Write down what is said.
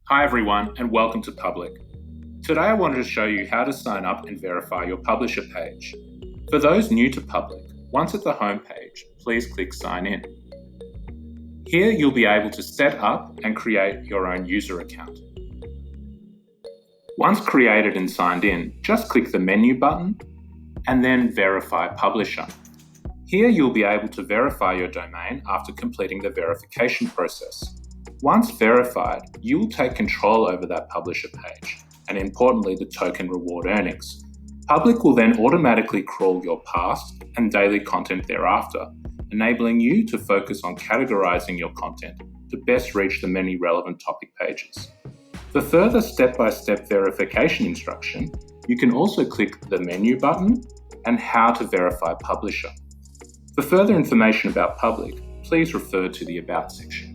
Hi everyone, and welcome to Public. Today I wanted to show you how to sign up and verify your publisher page. For those new to Public, once at the home page, please click Sign In. Here you'll be able to set up and create your own user account. Once created and signed in, just click the menu button and then Verify Publisher. Here you'll be able to verify your domain after completing the verification process. Once verified, you will take control over that publisher page, and importantly the token reward earnings. Public will then automatically crawl your past and daily content thereafter, enabling you to focus on categorizing your content to best reach the many relevant topic pages. For further step-by-step verification instruction, you can also click the menu button and How to Verify Publisher. For further information about Public, please refer to the About section.